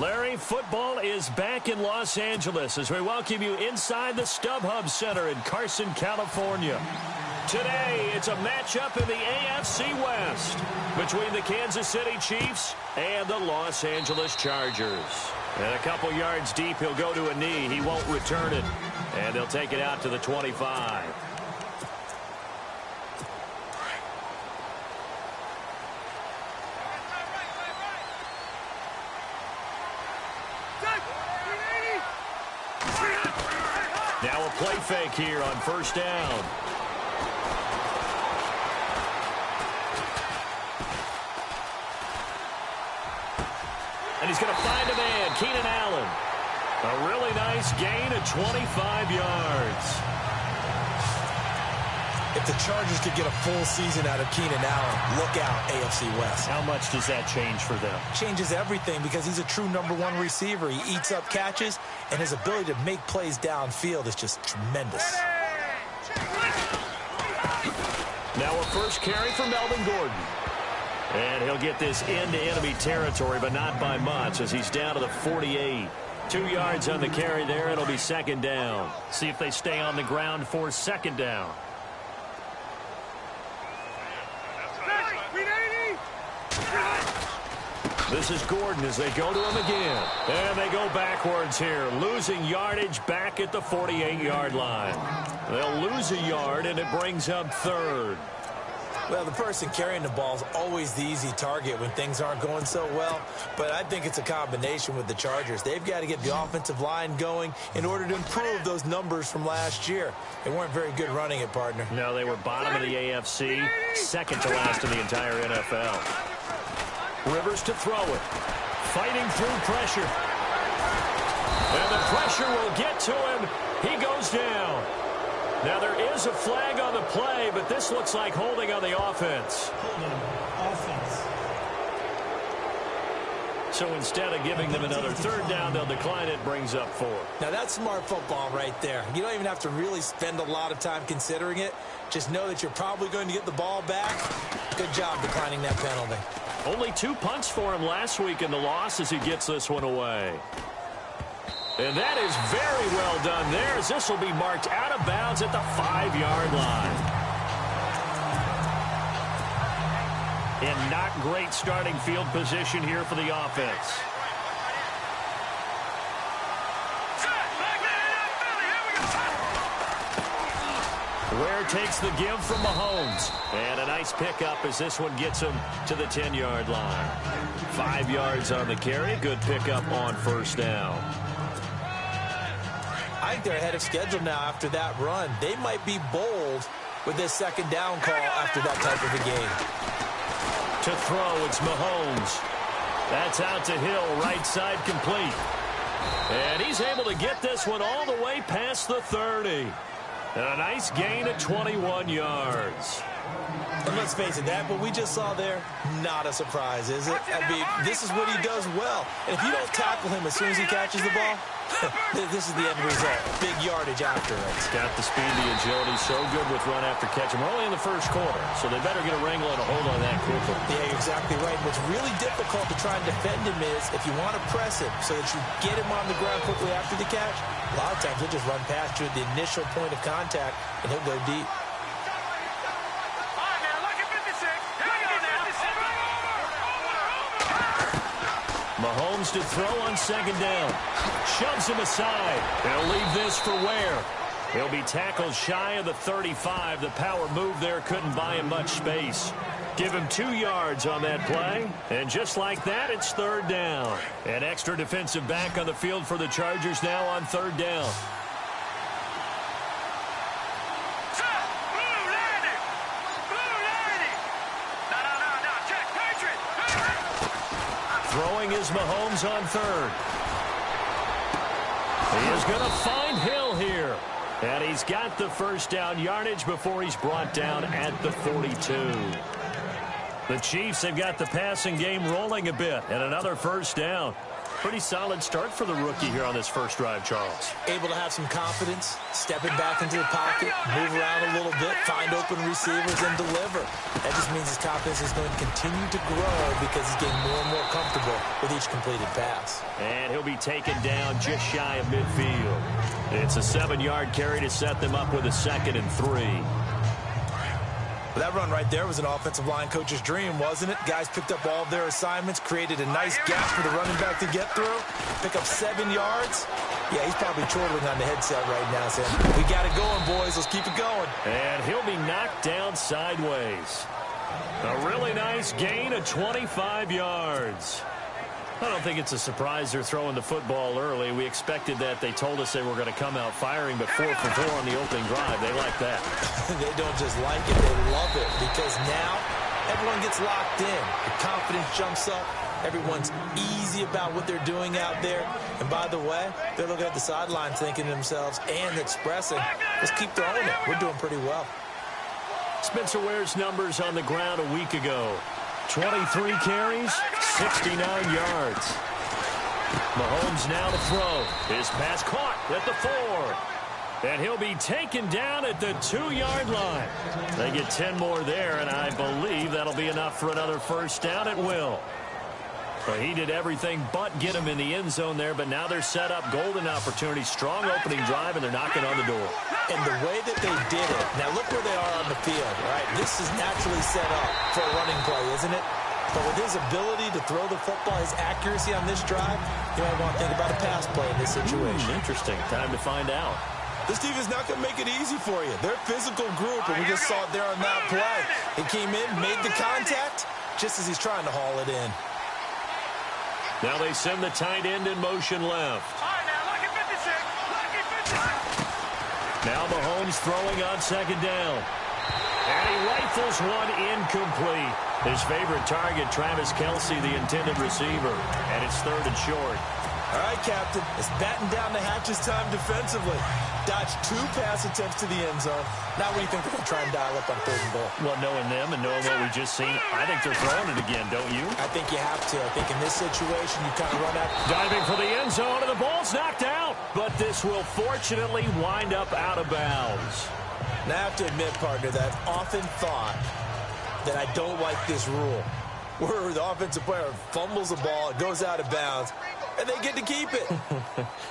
Larry, football is back in Los Angeles as we welcome you inside the StubHub Center in Carson, California. Today, it's a matchup in the AFC West between the Kansas City Chiefs and the Los Angeles Chargers. And a couple yards deep, he'll go to a knee. He won't return it. And they'll take it out to the 25. Now a play fake here on first down. And he's going to find a man, Keenan Allen. A really nice gain of 25 yards. If the Chargers could get a full season out of Keenan Allen, look out, AFC West. How much does that change for them? Changes everything because he's a true #1 receiver. He eats up catches, and his ability to make plays downfield is just tremendous. Now a first carry for Melvin Gordon. And he'll get this into enemy territory, but not by much as he's down to the 48. 2 yards on the carry there. It'll be second down. See if they stay on the ground for second down. This is Gordon as they go to him again. And they go backwards here, losing yardage back at the 48-yard line. They'll lose a yard, and it brings up third. Well, the person carrying the ball is always the easy target when things aren't going so well. But I think it's a combination with the Chargers. They've got to get the offensive line going in order to improve those numbers from last year. They weren't very good running it, partner. No, they were bottom of the AFC, second to last in the entire NFL. Rivers to throw it. Fighting through pressure. And the pressure will get to him. He goes down. Now, there is a flag on the play, but this looks like holding on the offense. So instead of giving them another third down, they'll decline it, brings up 4. Now, that's smart football right there. You don't even have to really spend a lot of time considering it. Just know that you're probably going to get the ball back. Good job declining that penalty. Only 2 punts for him last week in the loss as he gets this one away. And that is very well done there as this will be marked out of bounds at the 5-yard line. And not great starting field position here for the offense. Ware takes the give from Mahomes. And a nice pickup as this one gets him to the 10-yard line. 5 yards on the carry. Good pickup on first down. I think they're ahead of schedule now after that run. They might be bold with this second down call after that type of a game. To throw, it's Mahomes. That's out to Hill, right side complete. And he's able to get this one all the way past the 30. And a nice gain of 21 yards. And let's face it, that what we just saw there, not a surprise, is it? I mean, this is what he does well. And if you don't tackle him as soon as he catches the ball, this is the end result. Big yardage after it. He's got the speed, the agility, so good with run after catch. We're only in the first quarter, so they better get a wrangle and a hold on that quickly. Yeah, you're exactly right. What's really difficult to try and defend him is if you want to press him so that you get him on the ground quickly after the catch, a lot of times he'll just run past you at the initial point of contact, and he'll go deep. Mahomes to throw on second down. Shoves him aside. They'll leave this for Ware. He'll be tackled shy of the 35. The power move there couldn't buy him much space. Give him 2 yards on that play. And just like that, it's third down. An extra defensive back on the field for the Chargers now on third down. Throwing is Mahomes on third. He is going to find Hill here. And he's got the first down yardage before he's brought down at the 42. The Chiefs have got the passing game rolling a bit and another first down. Pretty solid start for the rookie here on this first drive, Charles. Able to have some confidence, stepping back into the pocket, move around a little bit, find open receivers, and deliver. That just means his confidence is going to continue to grow because he's getting more and more comfortable with each completed pass. And he'll be taken down just shy of midfield. It's a 7-yard carry to set them up with a 2nd and 3. That run right there was an offensive line coach's dream, wasn't it? Guys picked up all of their assignments, created a nice gap for the running back to get through, pick up 7 yards. Yeah, he's probably chortling on the headset right now saying, we got it going, boys. Let's keep it going. And he'll be knocked down sideways. A really nice gain of 25 yards. I don't think it's a surprise they're throwing the football early. We expected that. They told us they were going to come out firing, but 4 for 4 on the opening drive. They like that. They don't just like it, they love it, because now everyone gets locked in. The confidence jumps up. Everyone's easy about what they're doing out there. And by the way, they're looking at the sideline thinking to themselves and expressing, let's keep throwing it. We're doing pretty well. Spencer Ware's numbers on the ground a week ago. 23 carries, 69 yards. Mahomes now to throw. His pass caught at the 4. And he'll be taken down at the 2-yard line. They get 10 more there, and I believe that'll be enough for another first down at will. Well, he did everything but get him in the end zone there, but now they're set up. Golden opportunity, strong opening drive, and they're knocking on the door. And the way that they did it, now look where they are on the field, right? This is naturally set up for a running play, isn't it? But with his ability to throw the football, his accuracy on this drive, you might want to think about a pass play in this situation. Interesting. Time to find out. This team is not going to make it easy for you. They're a physical group, and we just saw it there on that play. He came in, made the contact, just as he's trying to haul it in. Now they send the tight end in motion left. Now Mahomes throwing on 2nd down. And he rifles one incomplete. His favorite target, Travis Kelce, the intended receiver. And it's 3rd and short. All right, Captain. It's batten down the hatches time defensively. Dodged 2 pass attempts to the end zone. Now what do you think they're going to try and dial up on 3rd and goal? Well, knowing them and knowing what we just seen, I think they're throwing it again, don't you? I think you have to. I think in this situation, you kind of run out. Diving for the end zone, and the ball's knocked out. But this will fortunately wind up out of bounds. Now, I have to admit, partner, that I've often thought that I don't like this rule, where the offensive player fumbles the ball, it goes out of bounds, and they get to keep it.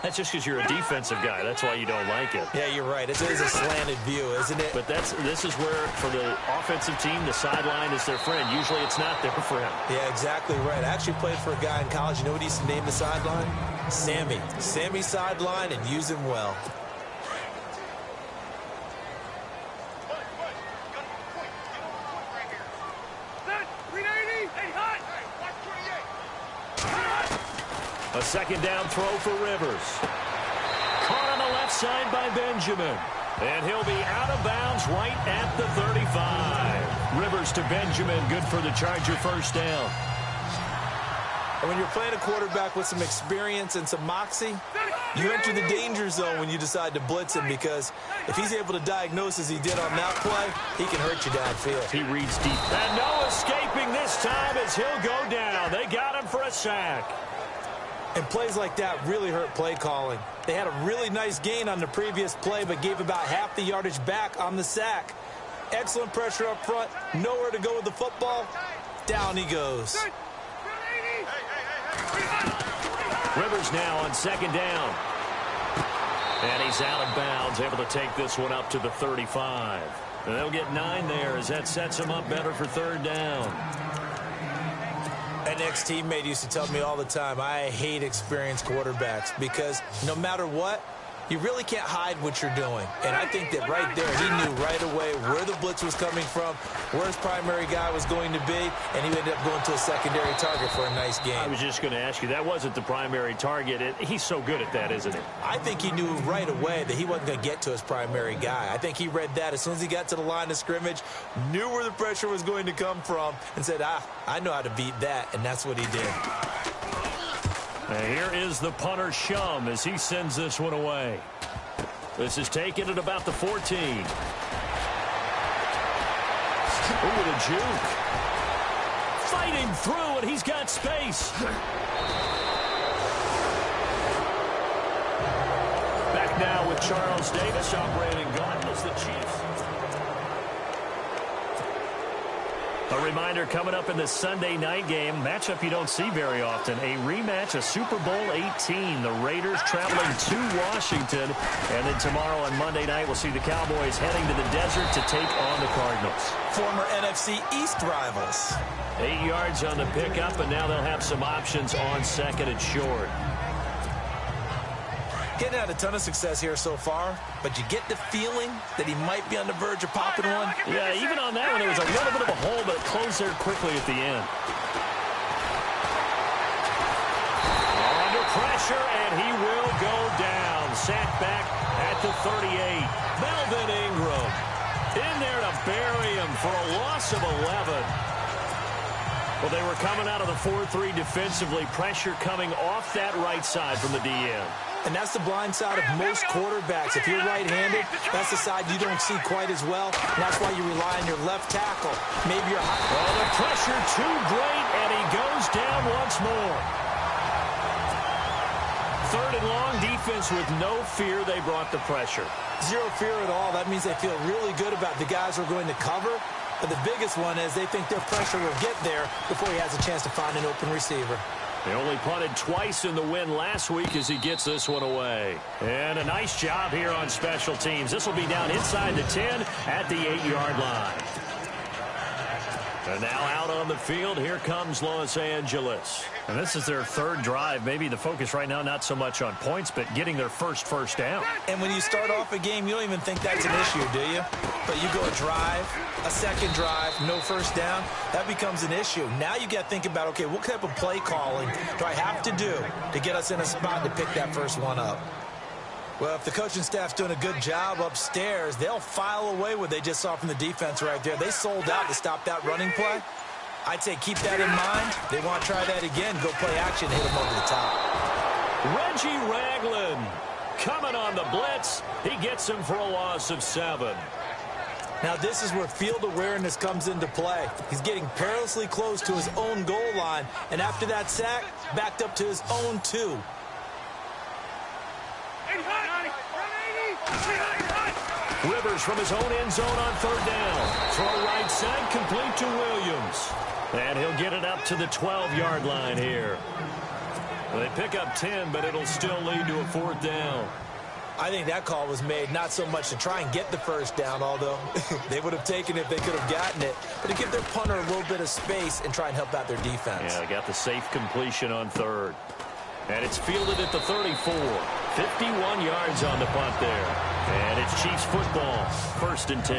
That's just because you're a defensive guy. That's why you don't like it. Yeah, you're right. It is a slanted view, isn't it? But this is where, for the offensive team, the sideline is their friend. Usually it's not their friend. Yeah, exactly right. I actually played for a guy in college. You know what he used to name the sideline? Sammy. Sammy sideline, and use him well. A 2nd down throw for Rivers. Caught on the left side by Benjamin. And he'll be out of bounds right at the 35. Rivers to Benjamin. Good for the Charger first down. And when you're playing a quarterback with some experience and some moxie, you enter the danger zone when you decide to blitz him, because if he's able to diagnose as he did on that play, he can hurt you downfield. He reads deep. And no escaping this time as he'll go down. They got him for a sack. And plays like that really hurt play calling. They had a really nice gain on the previous play, but gave about half the yardage back on the sack. Excellent pressure up front. Nowhere to go with the football. Down he goes. Rivers now on 2nd down. And he's out of bounds, able to take this one up to the 35. And they'll get 9 there as that sets him up better for 3rd down. An ex-teammate used to tell me all the time, I hate experienced quarterbacks, because no matter what, you really can't hide what you're doing. And I think that right there, he knew right away where the blitz was coming from, where his primary guy was going to be, and he ended up going to a secondary target for a nice game. I was just going to ask you, that wasn't the primary target. He's so good at that, isn't he? I think he knew right away that he wasn't going to get to his primary guy. I think he read that as soon as he got to the line of scrimmage, knew where the pressure was going to come from, and said, I know how to beat that, and that's what he did. And here is the punter, Shum, as he sends this one away. This is taken at about the 14. Ooh, the juke. Fighting through, and he's got space. Charles Davis operating gun as the Chiefs. A reminder coming up in the Sunday night game, matchup you don't see very often, a rematch of Super Bowl 18. The Raiders traveling to Washington, and then tomorrow on Monday night we'll see the Cowboys heading to the desert to take on the Cardinals. Former NFC East rivals. 8 yards on the pickup, and now they'll have some options on second and short. Getting had a ton of success here so far, but you get the feeling that he might be on the verge of popping one. Yeah, even on that one, there was a little bit of a hole, but it closed there quickly at the end. Under pressure, and he will go down. Sacked back at the 38. Melvin Ingram in there to bury him for a loss of 11. Well, they were coming out of the 4-3 defensively. Pressure coming off that right side from the DN. And that's the blind side of most quarterbacks. If you're right-handed, that's the side you don't see quite as well. And that's why you rely on your left tackle. Maybe you're high. Well, the pressure too great, and he goes down once more. Third and long, defense with no fear. They brought the pressure. Zero fear at all. That means they feel really good about the guys who are going to cover. But the biggest one is they think their pressure will get there before he has a chance to find an open receiver. They only punted twice in the win last week as he gets this one away. And a nice job here on special teams. This will be down inside the 10 at the 8-yard line. And now out on the field, here comes Los Angeles. And this is their third drive. Maybe the focus right now not so much on points, but getting their first down. And when you start off a game, you don't even think that's an issue, do you? But you go a drive, a second drive, no first down, that becomes an issue. Now you got to think about, okay, what type of play calling do I have to do to get us in a spot to pick that first one up? Well, if the coaching staff's doing a good job upstairs, they'll file away what they just saw from the defense right there. They sold out to stop that running play. I'd say keep that in mind. They want to try that again. Go play action, hit them over the top. Reggie Ragland coming on the blitz. He gets him for a loss of 7. Now, this is where field awareness comes into play. He's getting perilously close to his own goal line, and after that sack, backed up to his own 2. Rivers from his own end zone on third down. Throw right side, complete to Williams. And he'll get it up to the 12-yard line here. Well, they pick up 10, but it'll still lead to a 4th down. I think that call was made not so much to try and get the first down, although they would have taken it if they could have gotten it, but to give their punter a little bit of space and try and help out their defense. Yeah, they got the safe completion on third. And it's fielded at the 34. 51 yards on the punt there. And it's Chiefs football, 1st and 10.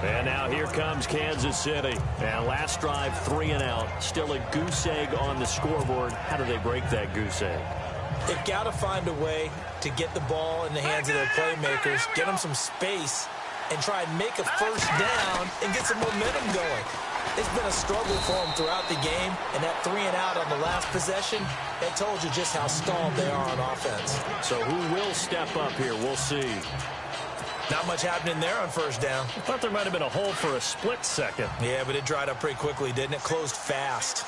And now here comes Kansas City. And last drive, 3 and out. Still a goose egg on the scoreboard. How do they break that goose egg? They've got to find a way to get the ball in the hands of their playmakers, get them some space, and try and make a first down and get some momentum going. It's been a struggle for them throughout the game, and that 3 and out on the last possession, it told you just how stalled they are on offense. So who will step up here? We'll see. Not much happening there on first down. I thought there might have been a hole for a split second. Yeah, but it dried up pretty quickly, didn't it? Closed fast.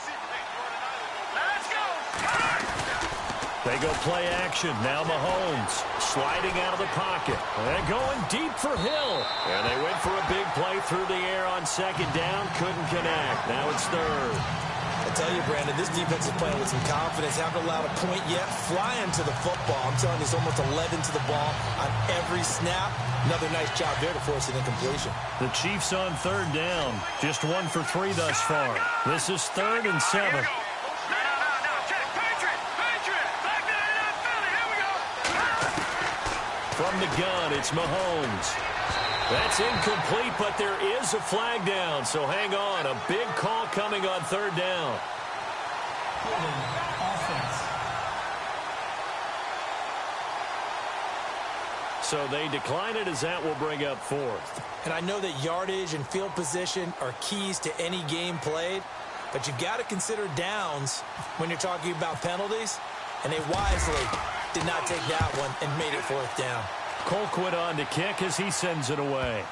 They go play action. Now Mahomes sliding out of the pocket. And going deep for Hill. And they went for a big play through the air on second down. Couldn't connect. Now it's third. I tell you, Brandon, this defense is playing with some confidence. Haven't allowed a point yet. Flying to the football. I'm telling you, it's almost 11 to the ball on every snap. Another nice job there to force an incompletion. The Chiefs on third down. Just 1 for 3 thus far. This is 3rd and 7. From the gun, it's Mahomes. That's incomplete, but there is a flag down, so hang on. A big call coming on third down. So they decline it as that will bring up 4th. And I know that yardage and field position are keys to any game played, but you've got to consider downs when you're talking about penalties, and they wisely did not take that one and made it 4th down. Colquitt on to kick as he sends it away.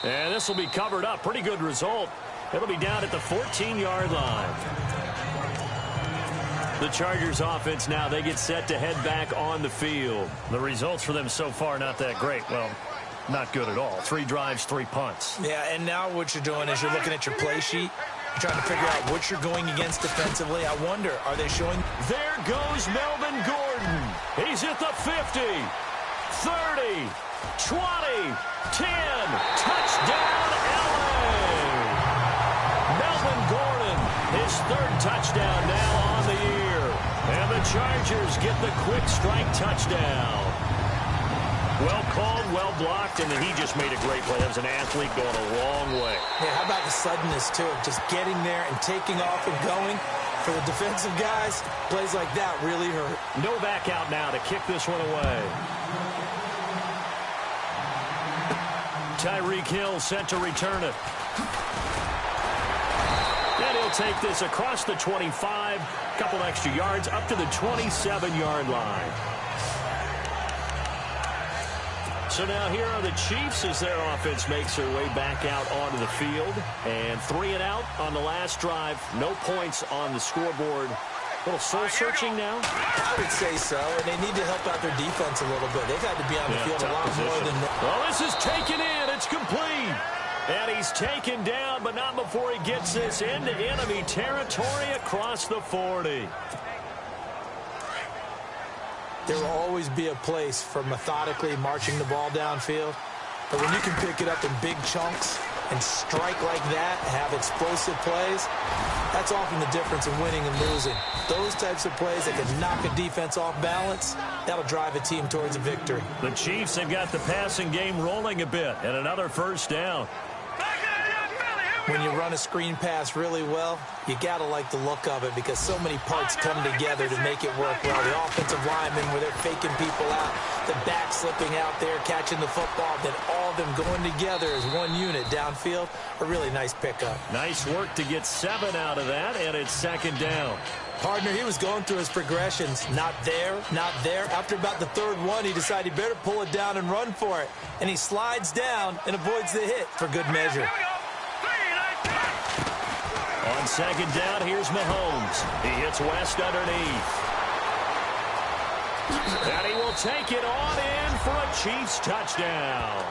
And this will be covered up. Pretty good result. It'll be down at the 14-yard line. The Chargers offense now, they get set to head back on the field. The results for them so far, not that great. Well, not good at all. 3 drives, 3 punts. Yeah, and now what you're doing is you're looking at your play sheet. You're trying to figure out what you're going against defensively. I wonder, are they showing? There goes Melvin Gordon. He's at the 50, 30, 20, 10. Touchdown, LA. Melvin Gordon, his 3rd touchdown now on the year. And the Chargers get the quick strike touchdown. Well called, well blocked, and then he just made a great play. That was an athlete going a long way. Yeah, how about the suddenness, too, of just getting there and taking off and going? For the defensive guys, plays like that really hurt. No back out now to kick this one away. Tyreek Hill set to return it. And he'll take this across the 25, a couple extra yards, up to the 27-yard line. So now here are the Chiefs as their offense makes their way back out onto the field. And 3 and out on the last drive. No points on the scoreboard. A little soul-searching now? I would say so, and they need to help out their defense a little bit. They've had to be on the field a lot more than... Well, this is taken in. It's complete. And he's taken down, but not before he gets this into enemy territory across the 40. There will always be a place for methodically marching the ball downfield. But when you can pick it up in big chunks and strike like that, have explosive plays, that's often the difference in winning and losing. Those types of plays that can knock a defense off balance, that'll drive a team towards a victory. The Chiefs have got the passing game rolling a bit, and another 1st down. When you run a screen pass really well, you got to like the look of it because so many parts come together to make it work well. The offensive linemen where they're faking people out, the back slipping out there, catching the football, then all of them going together as one unit downfield, a really nice pickup. Nice work to get 7 out of that, and it's 2nd down. Partner, he was going through his progressions. Not there, not there. After about the 3rd one, he decided he better pull it down and run for it. And he slides down and avoids the hit for good measure. On 2nd down, here's Mahomes. He hits West underneath. And he will take it on in for a Chiefs touchdown.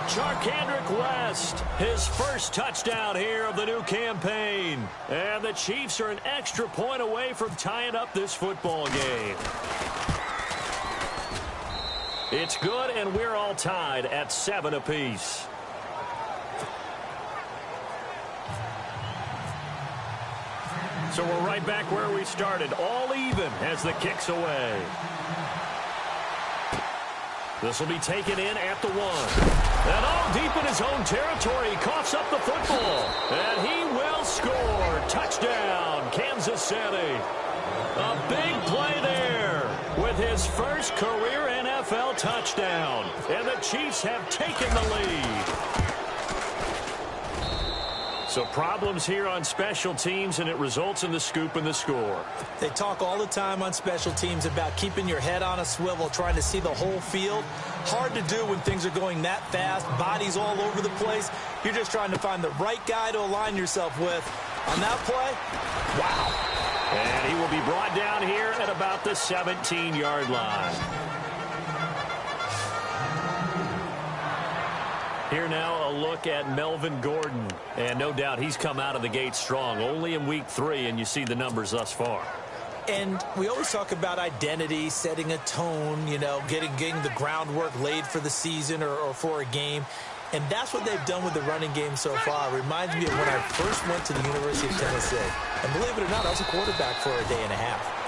Charkandrick West, his 1st touchdown here of the new campaign. And the Chiefs are an extra point away from tying up this football game. It's good, and we're all tied at 7 apiece. So we're right back where we started, all even as the kick's away. This will be taken in at the 1. And all deep in his own territory, he coughs up the football. And he will score. Touchdown, Kansas City. A big play there with his 1st career NFL touchdown. And the Chiefs have taken the lead. So problems here on special teams, and it results in the scoop and the score. They talk all the time on special teams about keeping your head on a swivel, trying to see the whole field. Hard to do when things are going that fast, bodies all over the place. You're just trying to find the right guy to align yourself with. On that play, wow. And he will be brought down here at about the 17-yard line. Here now a look at Melvin Gordon. And no doubt he's come out of the gate strong. Only in week 3, and you see the numbers thus far. And we always talk about identity, setting a tone, you know, getting the groundwork laid for the season or for a game. And that's what they've done with the running game so far. It reminds me of when I first went to the University of Tennessee. And believe it or not, I was a quarterback for a day and a half.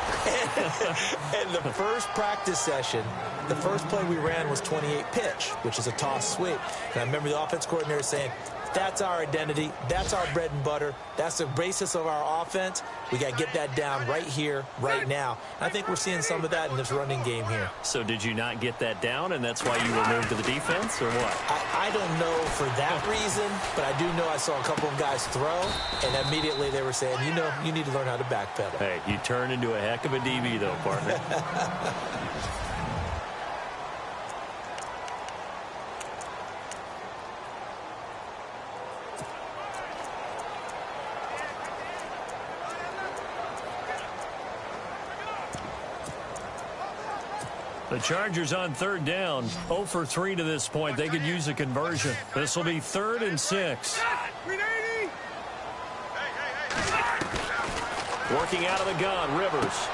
And the first practice session, the first play we ran was 28 pitch, which is a toss sweep. And I remember the offense coordinator saying, that's our identity. That's our bread and butter. That's the basis of our offense. We got to get that down right here, right now. I think we're seeing some of that in this running game here. So did you not get that down, and that's why you were moved to the defense, or what? I don't know for that reason, but I do know I saw a couple of guys throw, and immediately they were saying, you know, you need to learn how to backpedal. Hey, you turn into a heck of a DB, though, partner. The Chargers on third down, 0 for 3 to this point. They could use a conversion. This will be 3rd and 6. Working out of the gun, Rivers.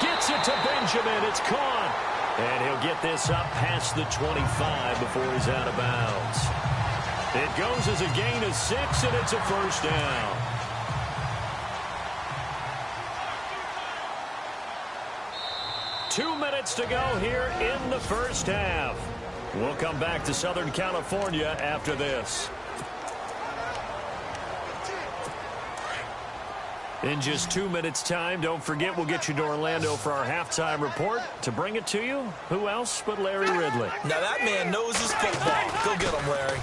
Gets it to Benjamin. It's caught. And he'll get this up past the 25 before he's out of bounds. It goes as a gain of 6, and it's a first down. Two minutes to go here in the first half. We'll come back to Southern California after this. In just 2 minutes' time, don't forget we'll get you to Orlando for our halftime report. To bring it to you, who else but Larry Ridley? Now that man knows his football. Go get him, Larry.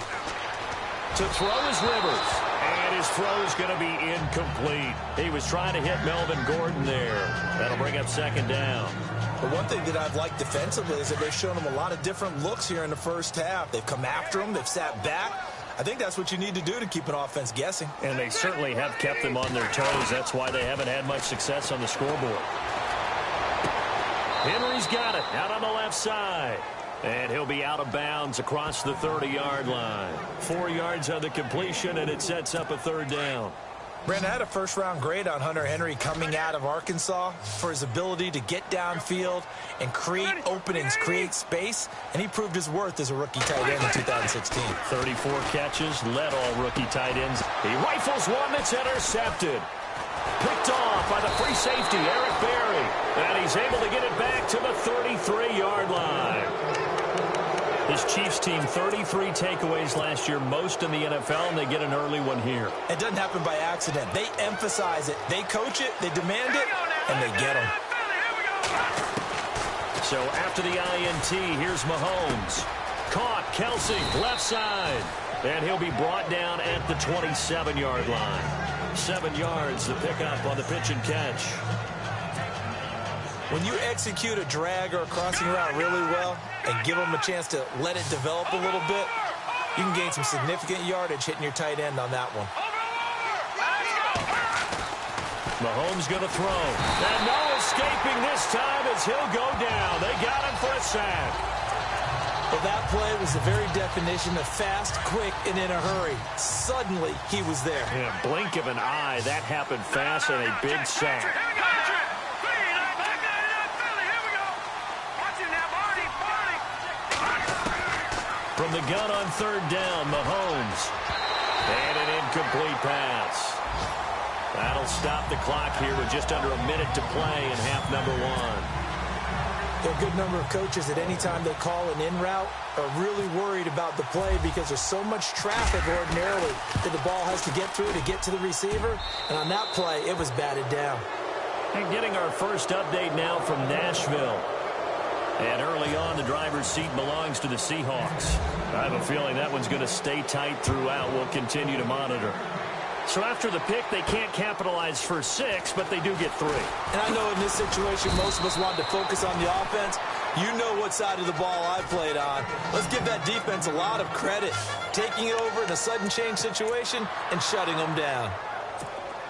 To throw is Rivers. And his throw is going to be incomplete. He was trying to hit Melvin Gordon there. That'll bring up second down. The one thing that I've liked defensively is that they've shown him a lot of different looks here in the first half. They've come after him. They've sat back. I think that's what you need to do to keep an offense guessing. And they certainly have kept them on their toes. That's why they haven't had much success on the scoreboard. Henry's got it out on the left side. And he'll be out of bounds across the 30-yard line. 4 yards on the completion, and it sets up a third down. Brandon, I had a first-round grade on Hunter Henry coming out of Arkansas for his ability to get downfield and create openings, create space, and he proved his worth as a rookie tight end in 2016. 34 catches, led all rookie tight ends. He rifles one that's intercepted. Picked off by the free safety, Eric Berry. And he's able to get it back to the 33-yard line. This Chiefs team, 33 takeaways last year, most in the NFL, and they get an early one here. It doesn't happen by accident. They emphasize it. They coach it, they demand it, and they get them. So after the INT, here's Mahomes. Caught, Kelsey, left side. And he'll be brought down at the 27-yard line. 7 yards, the pickup on the pitch and catch. When you execute a drag or a crossing route really well and give them a chance to let it develop a little bit, you can gain some significant yardage hitting your tight end on that one. Mahomes going to throw. And no escaping this time as he'll go down. They got him for a sack. Well, that play was the very definition of fast, quick, and in a hurry. Suddenly, he was there. In a blink of an eye, that happened fast and a big sack. From the gun on third down, Mahomes. And an incomplete pass. That'll stop the clock here with just under a minute to play in half number 1. There are a good number of coaches that any time they call an in route are really worried about the play because there's so much traffic ordinarily that the ball has to get through to get to the receiver. And on that play, it was batted down. And getting our first update now from Nashville. And early on, the driver's seat belongs to the Seahawks. I have a feeling that one's going to stay tight throughout. We'll continue to monitor. So after the pick, they can't capitalize for 6, but they do get 3. And I know in this situation, most of us want to focus on the offense. You know what side of the ball I played on. Let's give that defense a lot of credit. Taking it over in a sudden change situation and shutting them down.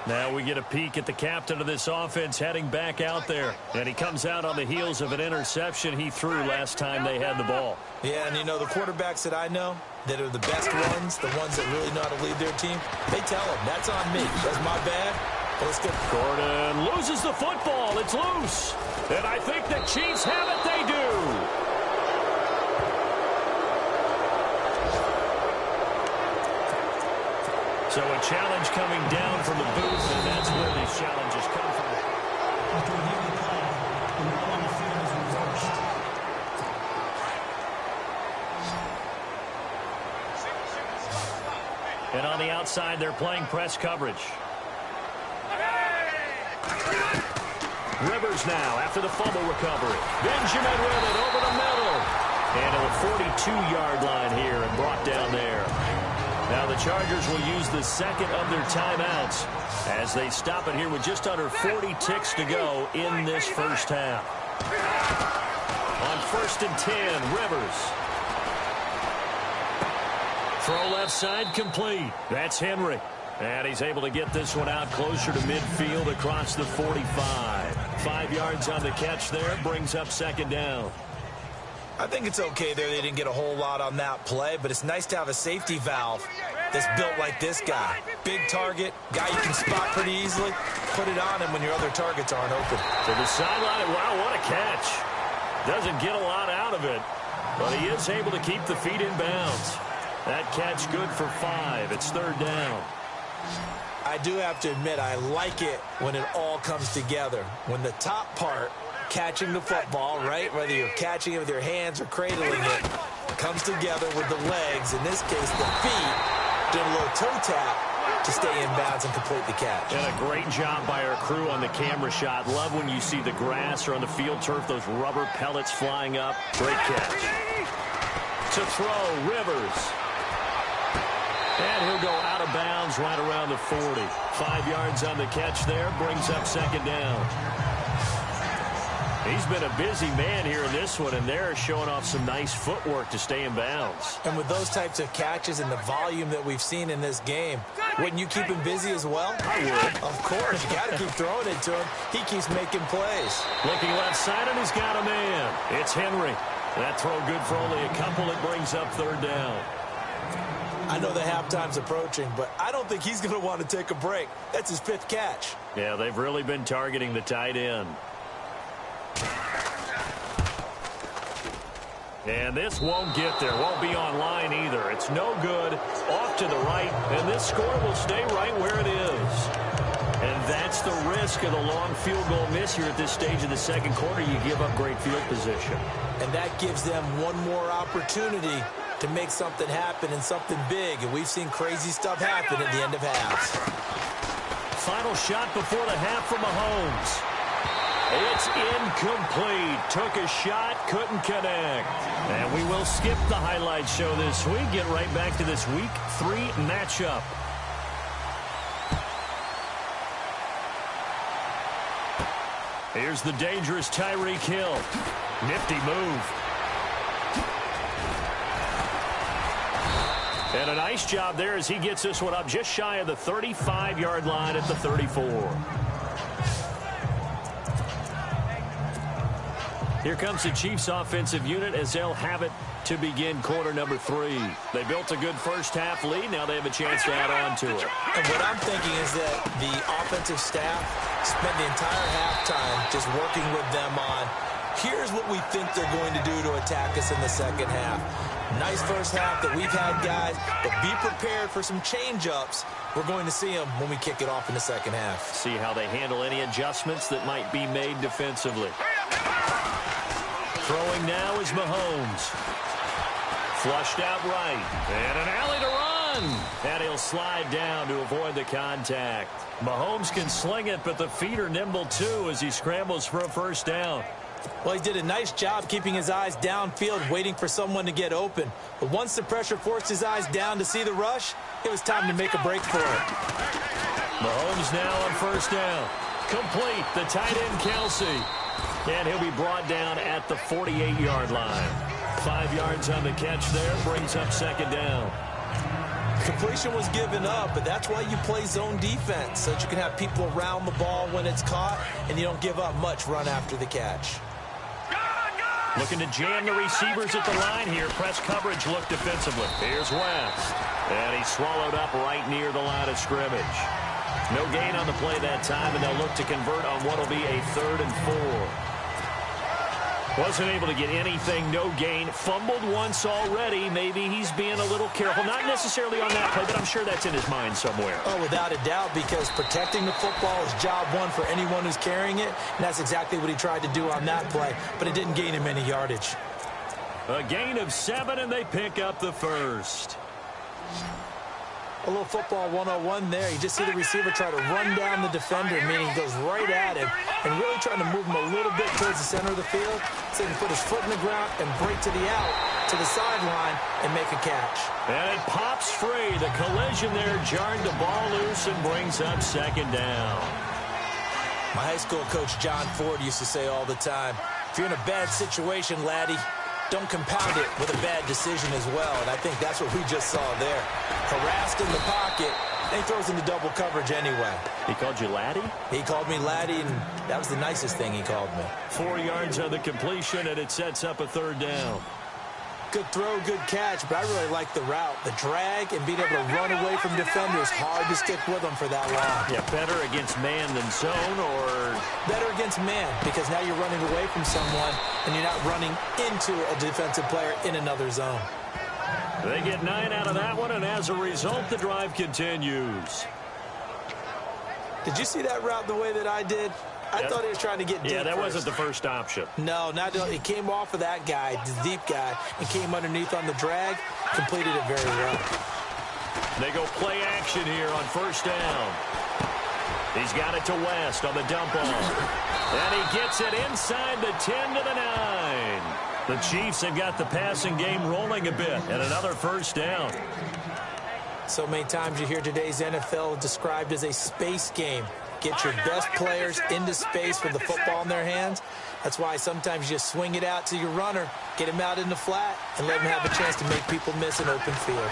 Now we get a peek at the captain of this offense heading back out there. And he comes out on the heels of an interception he threw last time they had the ball. Yeah, and you know, the quarterbacks that I know that are the best ones, the ones that really know how to lead their team, they tell them, that's on me. That's my bad. But let's go. Gordon loses the football. It's loose. And I think the Chiefs have it. They do. So a challenge coming down from the booth, and that's where these challenges come from. And on the outside, they're playing press coverage. Rivers now after the fumble recovery. Benjamin with it over the middle. And to the 42-yard line here and brought down there. Now the Chargers will use the second of their timeouts as they stop it here with just under 40 ticks to go in this first half. On 1st and 10, Rivers. Throw left side complete. That's Henry. And he's able to get this one out closer to midfield across the 45. 5 yards on the catch there. Brings up second down. I think it's okay there. They didn't get a whole lot on that play, but it's nice to have a safety valve that's built like this guy. Big target, guy you can spot pretty easily. Put it on him when your other targets aren't open. To the sideline, wow, what a catch. Doesn't get a lot out of it, but he is able to keep the feet in bounds. That catch good for 5. It's 3rd down. I do have to admit, I like it when it all comes together. When the top part, catching the football, right, whether you're catching it with your hands or cradling it, comes together with the legs, in this case the feet, doing a little toe tap to stay in bounds and complete the catch. And a great job by our crew on the camera shot. Love when you see the grass or on the field turf, those rubber pellets flying up. Great catch. To throw, Rivers. And he'll go out of bounds right around the 40. 5 yards on the catch there, brings up 2nd down. He's been a busy man here in this one, and they're showing off some nice footwork to stay in bounds. And with those types of catches and the volume that we've seen in this game, wouldn't you keep him busy as well? I would. Of course. You got to keep throwing it to him. He keeps making plays. Looking left side, and he's got a man. It's Henry. That throw good for only a couple. It brings up 3rd down. I know the halftime's approaching, but I don't think he's going to want to take a break. That's his 5th catch. Yeah, they've really been targeting the tight end. And this won't get there. Won't be online either. It's no good. Off to the right. And this score will stay right where it is. And that's the risk of the long field goal miss here at this stage of the 2nd quarter. You give up great field position. And that gives them one more opportunity to make something happen and something big. And we've seen crazy stuff happen at the end of halves. Final shot before the half from Mahomes. It's incomplete. Took a shot, couldn't connect. And we will skip the highlight show this week. Get right back to this Week 3 matchup. Here's the dangerous Tyreek Hill. Nifty move. And a nice job there as he gets this one up just shy of the 35-yard line at the 34. Here comes the Chiefs offensive unit as they'll have it to begin quarter number 3. They built a good first half lead. Now they have a chance to add on to it. And what I'm thinking is that the offensive staff spent the entire halftime just working with them on, here's what we think they're going to do to attack us in the 2nd half. Nice first half that we've had, guys, but be prepared for some change-ups. We're going to see them when we kick it off in the 2nd half. See how they handle any adjustments that might be made defensively. Throwing now is Mahomes. Flushed out right. And an alley to run. And he'll slide down to avoid the contact. Mahomes can sling it, but the feet are nimble too as he scrambles for a first down. Well, he did a nice job keeping his eyes downfield, waiting for someone to get open. But once the pressure forced his eyes down to see the rush, it was time to make a break for it. Mahomes now on first down. Complete. The tight end, Kelsey. And he'll be brought down at the 48-yard line. 5 yards on the catch there. Brings up 2nd down. Completion was given up, but that's why you play zone defense, so that you can have people around the ball when it's caught, and you don't give up much run after the catch. Looking to jam the receivers at the line here. Press coverage look defensively. Here's West. And he's swallowed up right near the line of scrimmage. No gain on the play that time, and they'll look to convert on what will be a 3rd and 4. Wasn't able to get anything, no gain. Fumbled once already. Maybe he's being a little careful. Not necessarily on that play, but I'm sure that's in his mind somewhere. Oh, without a doubt, because protecting the football is job one for anyone who's carrying it, and that's exactly what he tried to do on that play, but it didn't gain him any yardage. A gain of 7, and they pick up the first. A little football 101 there. You just see the receiver try to run down the defender, meaning he goes right at him and really trying to move him a little bit towards the center of the field so he can put his foot in the ground and break to the out, to the sideline, and make a catch. And it pops free. The collision there jarred the ball loose and brings up 2nd down. My high school coach, John Ford, used to say all the time, if you're in a bad situation, laddie, don't compound it with a bad decision as well. And I think that's what we just saw there. Harassed in the pocket, And he throws into double coverage anyway. He called you Laddie? He called me Laddie, and that was the nicest thing he called me. 4 yards on the completion, and it sets up a third down. Good throw, good catch, but I really like the route. The drag and being able to run away from defenders, hard to stick with them for that long. Yeah, better against man than zone, or? Better against man, because now you're running away from someone, and you're not running into a defensive player in another zone. They get 9 out of that one, and as a result, the drive continues. Did you see that route the way that I did? I thought he was trying to get deep. Yeah, that first. wasn't the first option. No, he came off of that guy, the deep guy, and came underneath on the drag, completed it very well. They go play action here on first down. He's got it to West on the dump off. And he gets it inside the 10 to the 9. The Chiefs have got the passing game rolling a bit, and another first down. So many times you hear today's NFL described as a space game. Get your best players into space with the football in their hands. That's why sometimes you just swing it out to your runner, get him out in the flat, and let him have a chance to make people miss an open field.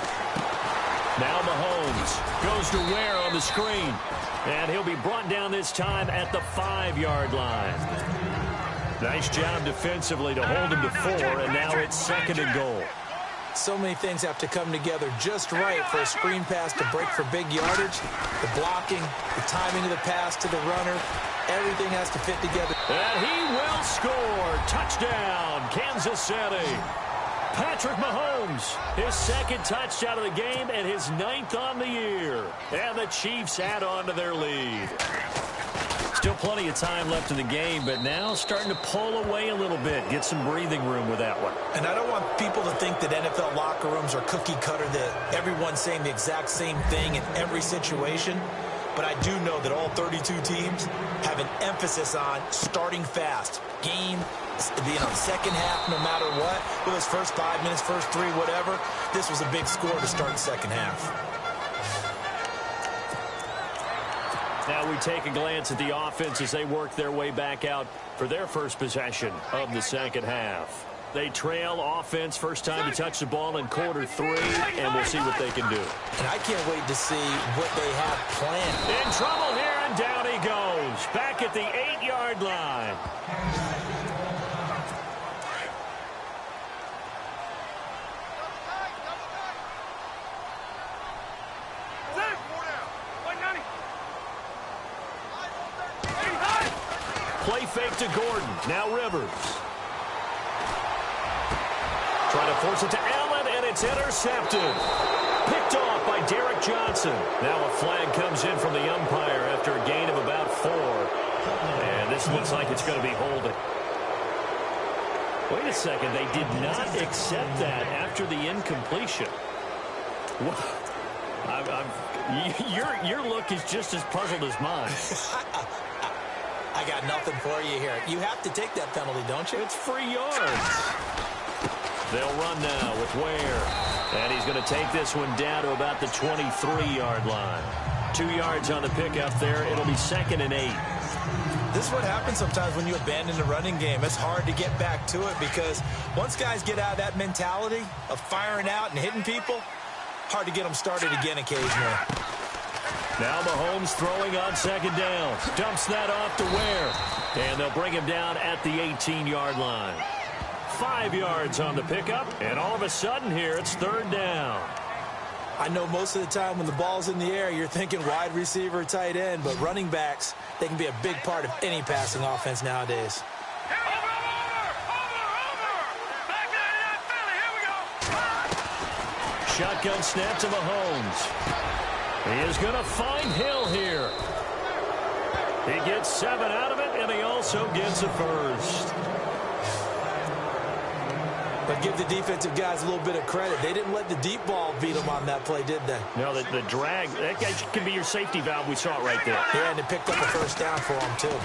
Now Mahomes goes to Ware on the screen, and he'll be brought down this time at the 5-yard line. Nice job defensively to hold him to 4, and now it's 2nd and goal. So many things have to come together just right for a screen pass to break for big yardage. The blocking, the timing of the pass to the runner, everything has to fit together. And he will score. Touchdown, Kansas City. Patrick Mahomes, his 2nd touchdown of the game and his 9th on the year. And the Chiefs add on to their lead. Still plenty of time left in the game, but now starting to pull away a little bit. Get some breathing room with that one. And I don't want people to think that NFL locker rooms are cookie cutter, that everyone's saying the exact same thing in every situation. But I do know that all 32 teams have an emphasis on starting fast. Game being on second half no matter what. Whether it's first 5 minutes, first 3, whatever. This was a big score to start the second half. Now we take a glance at the offense as they work their way back out for their first possession of the second half. They trail offense, first time to touch the ball in quarter 3, and we'll see what they can do. And I can't wait to see what they have planned. In trouble here, and down he goes. Back at the 8-yard line. Play fake to Gordon. Now Rivers. Trying to force it to Allen, and it's intercepted. Picked off by Derek Johnson. Now a flag comes in from the umpire after a gain of about 4. And this looks like it's going to be holding. Wait a second. They did not accept that after the incompletion. Your look is just as puzzled as mine. I got nothing for you here. You have to take that penalty, don't you? It's free yards. They'll run now with Ware. And he's going to take this one down to about the 23-yard line. 2 yards on the pickup there. It'll be 2nd and 8. This is what happens sometimes when you abandon the running game. It's hard to get back to it because once guys get out of that mentality of firing out and hitting people, hard to get them started again occasionally. Now Mahomes throwing on 2nd down. Dumps that off to Ware. And they'll bring him down at the 18-yard line. 5 yards on the pickup. And all of a sudden here, it's 3rd down. I know most of the time when the ball's in the air, you're thinking wide receiver, tight end. But running backs, they can be a big part of any passing offense nowadays. Shotgun snap to Mahomes. He is going to find Hill here. He gets 7 out of it, and he also gets a first. But give the defensive guys a little bit of credit. They didn't let the deep ball beat them on that play, did they? No, the drag, that guy can be your safety valve. We saw it right there. Yeah, and they picked up a first down for him, too.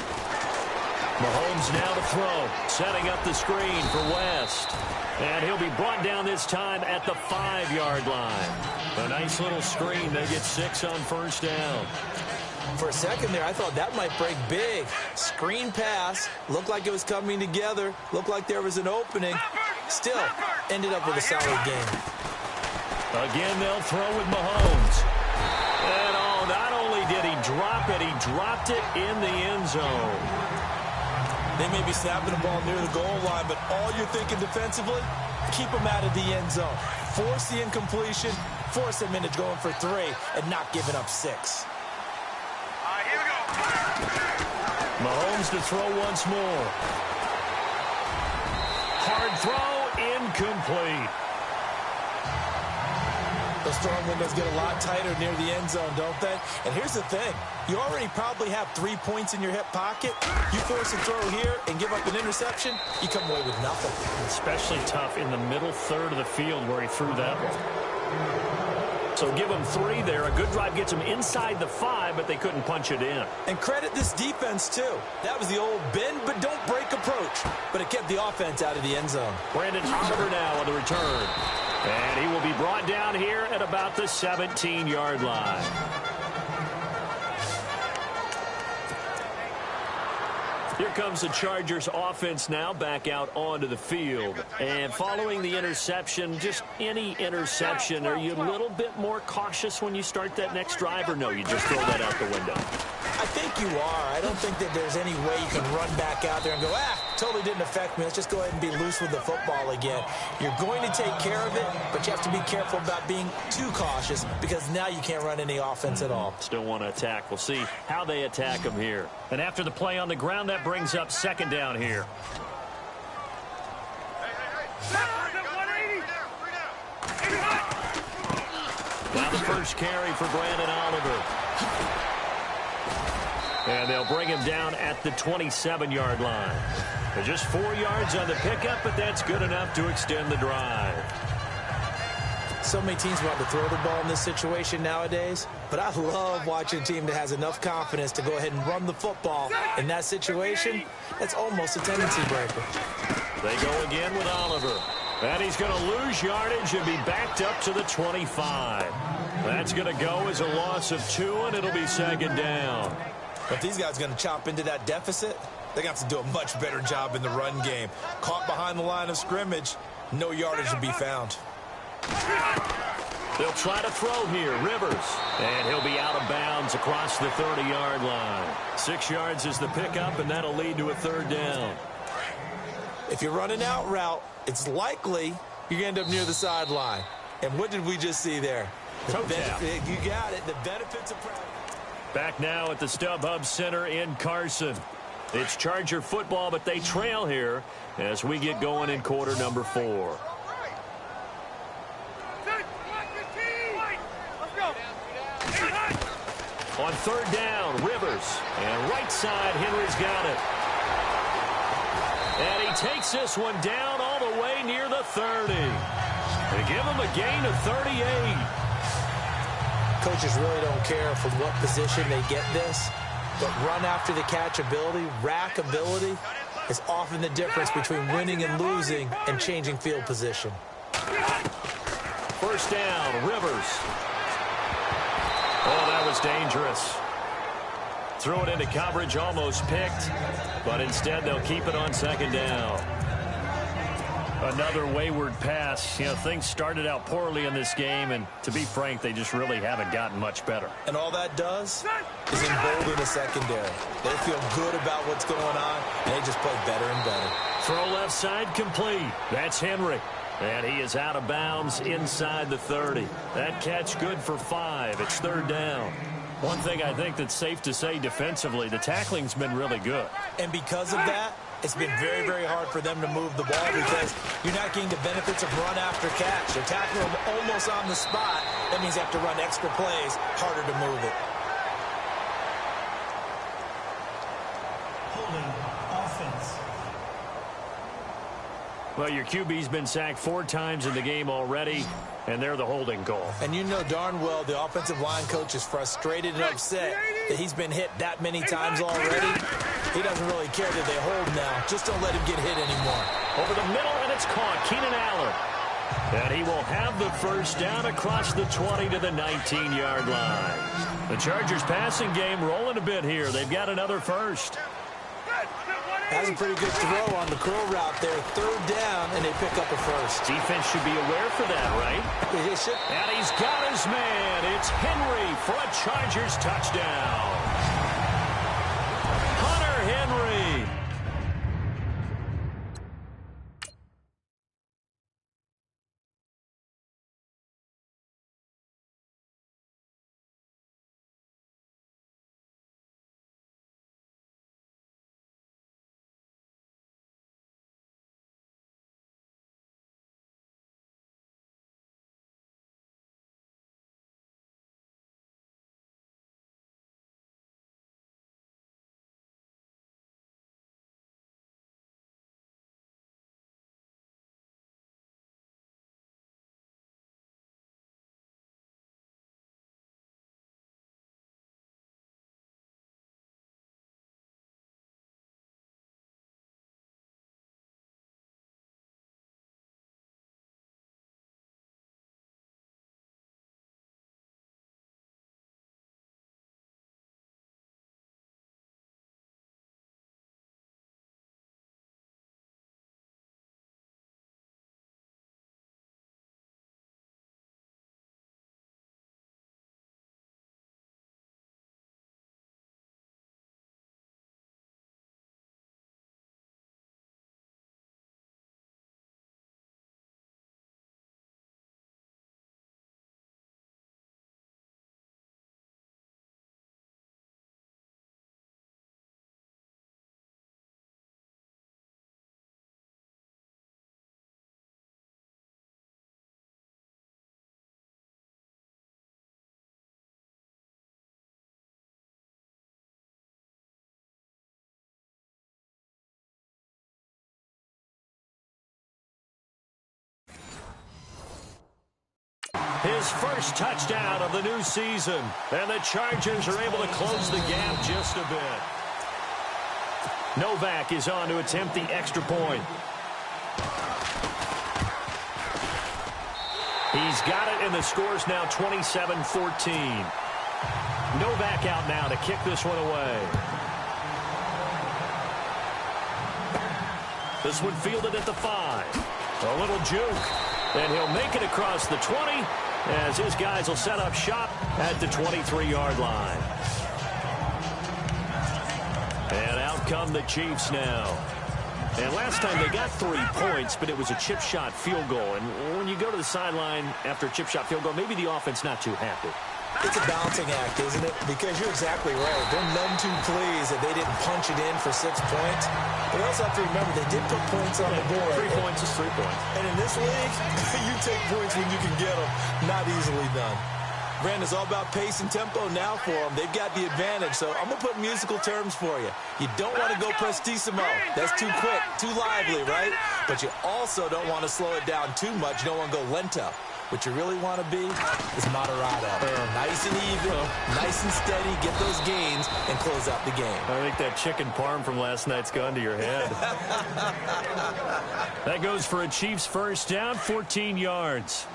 Mahomes now to throw, setting up the screen for West. And he'll be brought down this time at the 5-yard line. A nice little screen. They get 6 on first down. For a second there, I thought that might break big. Screen pass. Looked like it was coming together. Looked like there was an opening. Still, ended up with a solid game. Again, they'll throw with Mahomes. And dropped it in the end zone. They may be snapping the ball near the goal line, but all you're thinking defensively, keep them out of the end zone. Force the incompletion, force them into going for 3, and not giving up 6. Here we go. Mahomes to throw once more. Hard throw, incomplete. Those throwing windows get a lot tighter near the end zone, don't they? And here's the thing. You already probably have 3 points in your hip pocket. You force a throw here and give up an interception, you come away with nothing. Especially tough in the middle third of the field where he threw that one. So give them 3 there. A good drive gets them inside the 5, but they couldn't punch it in. And credit this defense, too. That was the old bend but don't break approach. But it kept the offense out of the end zone. Brandon Oliver now on the return. And he will be brought down here at about the 17-yard line. Here comes the Chargers offense now back out onto the field. And following the interception, just any interception, are you a little bit more cautious when you start that next drive, or no, you just throw that out the window? I think you are. I don't think that there's any way you can run back out there and go, totally didn't affect me. Let's just go ahead and be loose with the football again. You're going to take care of it, but you have to be careful about being too cautious because now you can't run any offense at all. Still want to attack. We'll see how they attack them here. And after the play on the ground, that brings up second down here. Now the first carry for Brandon Oliver. And they'll bring him down at the 27-yard line. They're just 4 yards on the pickup, but that's good enough to extend the drive. So many teams want to throw the ball in this situation nowadays, but I love watching a team that has enough confidence to go ahead and run the football. In that situation, that's almost a tendency breaker. They go again with Oliver. And he's going to lose yardage and be backed up to the 25. That's going to go as a loss of 2, and it'll be second down. If these guys are going to chop into that deficit, they're going to have to do a much better job in the run game. Caught behind the line of scrimmage, no yardage to be found. They'll try to throw here, Rivers. And he'll be out of bounds across the 30-yard line. 6 yards is the pickup, and that'll lead to a third down. If you're running out route, it's likely you're going to end up near the sideline. And what did we just see there? You got it. The benefits of practice. Back now at the StubHub Center in Carson. It's Charger football, but they trail here as we get going in quarter number 4. On third down, Rivers. And right side, Henry's got it. And he takes this one down all the way near the 30. They give him a gain of 38. Coaches really don't care from what position they get this, but run after the catch ability, rack ability, is often the difference between winning and losing and changing field position. First down, Rivers. Oh, that was dangerous. Threw it into coverage, almost picked, but instead they'll keep it on second down. Another wayward pass. You know, things started out poorly in this game, and to be frank, they just really haven't gotten much better. And all that does is embolden the secondary. They feel good about what's going on, and they just play better and better. Throw left side complete. That's Henry. And he is out of bounds inside the 30. That catch good for 5. It's third down. One thing I think that's safe to say defensively, the tackling's been really good. And because of that, it's been very, very hard for them to move the ball because you're not getting the benefits of run after catch. They're tackling them almost on the spot. That means you have to run extra plays, harder to move it. Holding offense. Well, your QB's been sacked 4 times in the game already, and they're the holding call. And you know darn well the offensive line coach is frustrated and upset that he's been hit that many times already. He doesn't really care that they hold now. Just don't let him get hit anymore. Over the middle, and it's caught. Keenan Allen. And he will have the first down across the 20 to the 19-yard line. The Chargers passing game rolling a bit here. They've got another first. That's a pretty good throw on the curl route there. Third down, and they pick up a first. Defense should be aware for that, right? They should. And he's got his man. It's Henry for a Chargers touchdown. his first touchdown of the new season. And the Chargers are able to close the gap just a bit. Novak is on to attempt the extra point. He's got it, and the score's now 27-14. Novak out now to kick this one away. This one fielded at the 5. A little juke, and he'll make it across the 20 as his guys will set up shop at the 23-yard line. And out come the Chiefs now. And last time they got 3 points, but it was a chip shot field goal. And when you go to the sideline after a chip shot field goal, maybe the offense not too happy. It's a balancing act, isn't it? Because you're exactly right. They're none too pleased that they didn't punch it in for 6 points. But also have to remember, they did put points on the board. 3 points is 3 points. And in this league, you take points when you can get them. Not easily done. Brandon, it's all about pace and tempo now for them. They've got the advantage, so I'm going to put musical terms for you. You don't want to go prestissimo. That's too quick, too lively, right? But you also don't want to slow it down too much. You don't want to go lento. What you really want to be is moderato. Nice and even, nice and steady, get those gains, and close out the game. I think that chicken parm from last night's gone to your head. That goes for a Chiefs first down, 14 yards.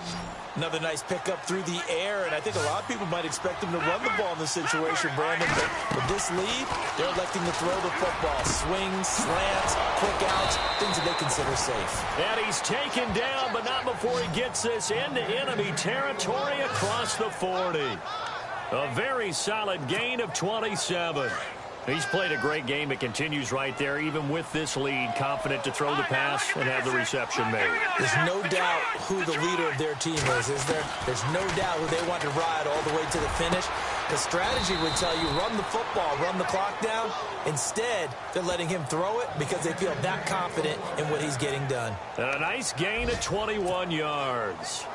Another nice pickup through the air, and I think a lot of people might expect them to run the ball in this situation, Brandon. But with this lead, they're electing to throw the football. Swings, slants, quick outs, things that they consider safe. And he's taken down, but not before he gets this into enemy territory across the 40. A very solid gain of 27. He's played a great game. It continues right there, even with this lead, confident to throw the pass and have the reception made. There's no doubt who the leader of their team is there? There's no doubt who they want to ride all the way to the finish. The strategy would tell you, run the football, run the clock down. Instead, they're letting him throw it because they feel that confident in what he's getting done. And a nice gain of 21 yards.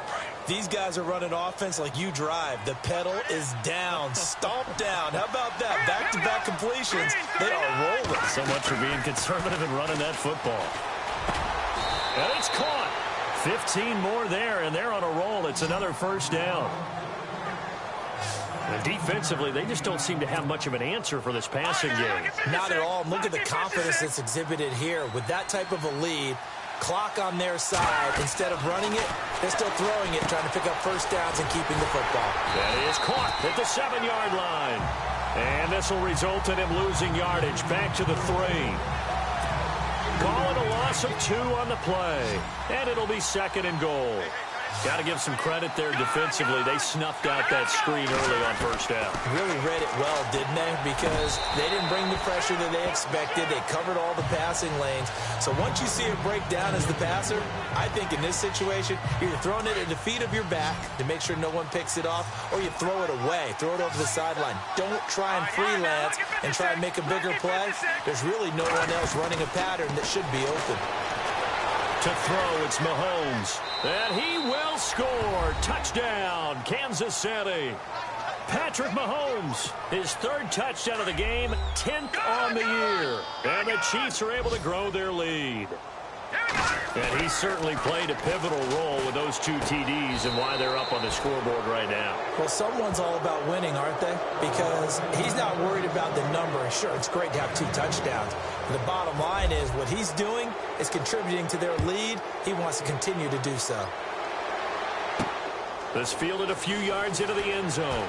These guys are running offense like you drive. The pedal is down, stomped down. How about that? Back-to-back completions. They are rolling. So much for being conservative and running that football. And it's caught. 15 more there, and they're on a roll. It's another first down. And defensively, they just don't seem to have much of an answer for this passing game. Not at all. Look at the confidence that's exhibited here. With that type of a lead, clock on their side, instead of running it, they're still throwing it, trying to pick up first downs and keeping the football. That is caught at the 7-yard line. And this will result in him losing yardage back to the 3. Call it a loss of 2 on the play. And it'll be 2nd and goal. Got to give some credit there defensively. They snuffed out that screen early on first down. Really read it well, didn't they? Because they didn't bring the pressure that they expected. They covered all the passing lanes. So once you see it break down as the passer, I think in this situation, you're throwing it at the feet of your back to make sure no one picks it off, or you throw it away, throw it over the sideline. Don't try and freelance and try and make a bigger play. There's really no one else running a pattern that should be open. To throw, it's Mahomes. And he will score. Touchdown, Kansas City. Patrick Mahomes, his 3rd touchdown of the game, 10th on the year. And the Chiefs are able to grow their lead. And he certainly played a pivotal role with those 2 TDs and why they're up on the scoreboard right now. Well, someone's all about winning, aren't they? Because he's not worried about the number. Sure, it's great to have 2 touchdowns. But the bottom line is what he's doing is contributing to their lead. He wants to continue to do so. This fielded a few yards into the end zone.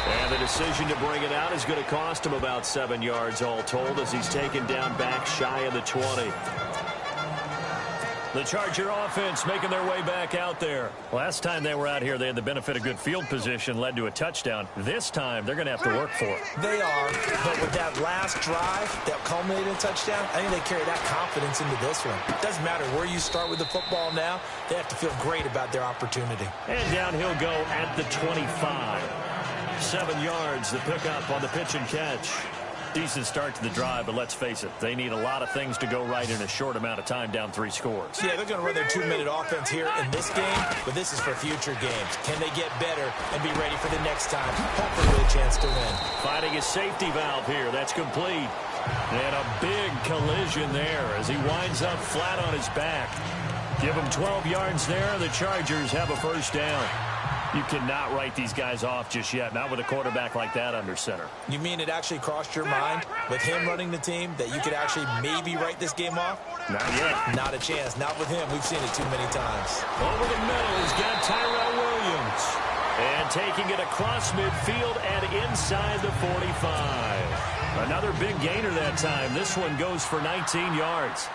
And the decision to bring it out is going to cost him about 7 yards all told as he's taken down back shy of the 20. The Charger offense making their way back out there. Last time they were out here, they had the benefit of good field position, led to a touchdown. This time, they're going to have to work for it. They are, but with that last drive that culminated in a touchdown, I think they carry that confidence into this one. It doesn't matter where you start with the football now. They have to feel great about their opportunity. And down he'll go at the 25. 7 yards, the pickup on the pitch and catch. Decent start to the drive, but let's face it, they need a lot of things to go right in a short amount of time, down 3 scores. Yeah, they're going to run their 2-minute offense here in this game, but this is for future games. Can they get better and be ready for the next time? Hopefully with a chance to win. Finding a safety valve here. That's complete. And a big collision there as he winds up flat on his back. Give him 12 yards there. The Chargers have a first down. You cannot write these guys off just yet, not with a quarterback like that under center. You mean it actually crossed your mind with him running the team that you could actually maybe write this game off? Not yet. Not a chance. Not with him. We've seen it too many times. Over the middle, he's got Tyrell Williams. And taking it across midfield and inside the 45. Another big gainer that time. This one goes for 19 yards.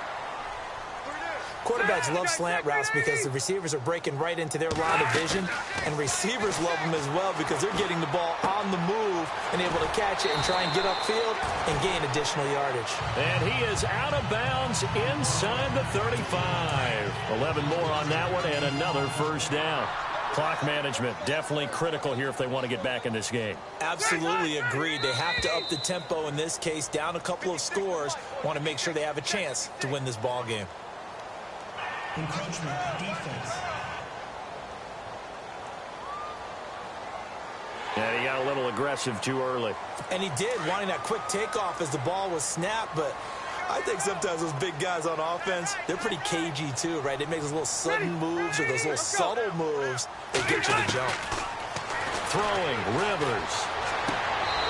Quarterbacks love slant routes because the receivers are breaking right into their line of vision, and receivers love them as well because they're getting the ball on the move and able to catch it and try and get upfield and gain additional yardage. And he is out of bounds inside the 35. 11 more on that one and another first down. Clock management definitely critical here if they want to get back in this game. Absolutely agreed. They have to up the tempo in this case, down a couple of scores, want to make sure they have a chance to win this ball game. Encroachment defense. Yeah, he got a little aggressive too early. And he did, wanting that quick takeoff as the ball was snapped, but I think sometimes those big guys on offense, they're pretty cagey too, right? They make those little sudden moves or those little subtle moves that get you to jump. Throwing, Rivers.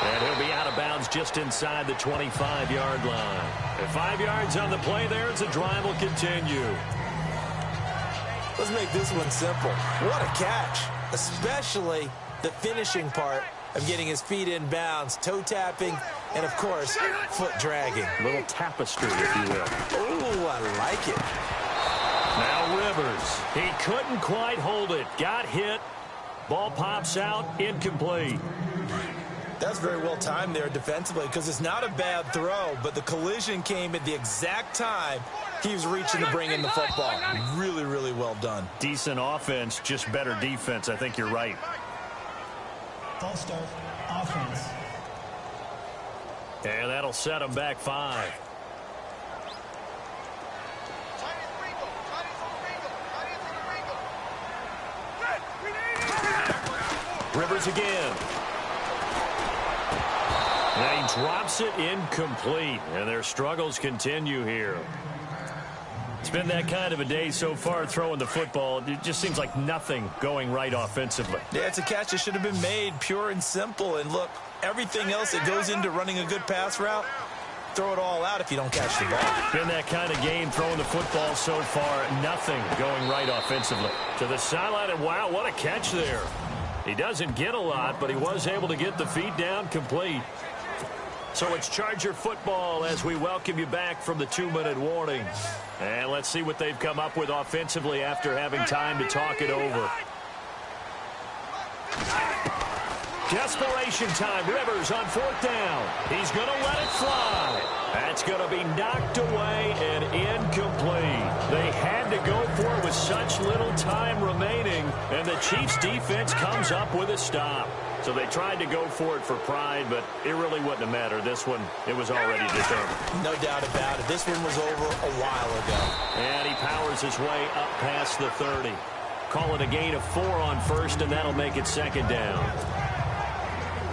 And he'll be out of bounds just inside the 25-yard line. And 5 yards on the play there as the drive will continue. Let's make this one simple. What a catch, especially the finishing part of getting his feet in bounds, toe tapping, and, of course, foot dragging. Little tapestry, if you will. Oh, I like it. Now Rivers. He couldn't quite hold it. Got hit. Ball pops out. Incomplete. That's very well timed there defensively because it's not a bad throw, but the collision came at the exact time he was reaching to bring in the football. Really, really well done. Decent offense, just better defense. I think you're right. False start, offense. And that'll set him back 5. Rivers again. And he drops it incomplete. And their struggles continue here. It's been that kind of a day so far throwing the football. It just seems like nothing going right offensively. Yeah, it's a catch that should have been made, pure and simple. And look, everything else that goes into running a good pass route, throw it all out if you don't catch the ball. Been that kind of game throwing the football so far. Nothing going right offensively. To the sideline, and wow, what a catch there. He doesn't get a lot, but he was able to get the feet down complete. So it's Charger football as we welcome you back from the 2-minute warning. And let's see what they've come up with offensively after having time to talk it over. Desperation time. Rivers on 4th down. He's going to let it fly. That's going to be knocked away and incomplete. They had to go for it with such little time remaining, and the Chiefs defense comes up with a stop. So they tried to go for it for pride, but it really wouldn't have mattered. This one, it was already determined. No doubt about it. This one was over a while ago. And he powers his way up past the 30. Call it a gain of 4 on first, and that'll make it 2nd down.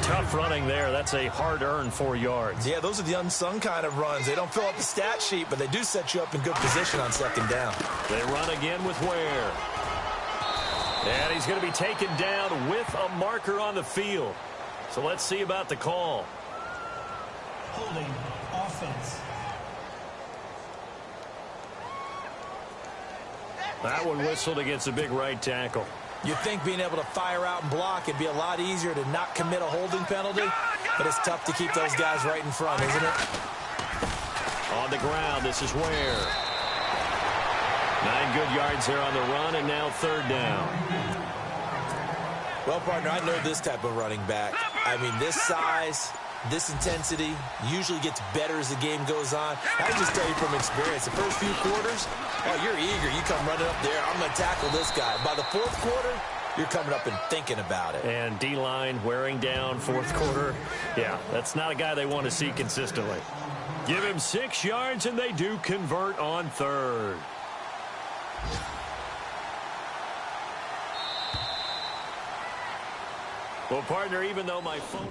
Tough running there. That's a hard-earned 4 yards. Yeah, those are the unsung kind of runs. They don't fill up the stat sheet, but they do set you up in good position on 2nd down. They run again with Ware. And he's going to be taken down with a marker on the field. So let's see about the call. Holding, offense. That one whistled against a big right tackle. You'd think being able to fire out and block it'd be a lot easier to not commit a holding penalty, but it's tough to keep those guys right in front, isn't it? On the ground, this is Ware. 9 good yards there on the run, and now 3rd down. Well, partner, I know this type of running back. I mean, this size, this intensity usually gets better as the game goes on. I can just tell you from experience, the first few quarters, oh, you're eager. You come running up there, I'm going to tackle this guy. By the 4th quarter, you're coming up and thinking about it. And D-line wearing down 4th quarter. Yeah, that's not a guy they want to see consistently. Give him 6 yards, and they do convert on 3rd. Well, partner, even though my photo...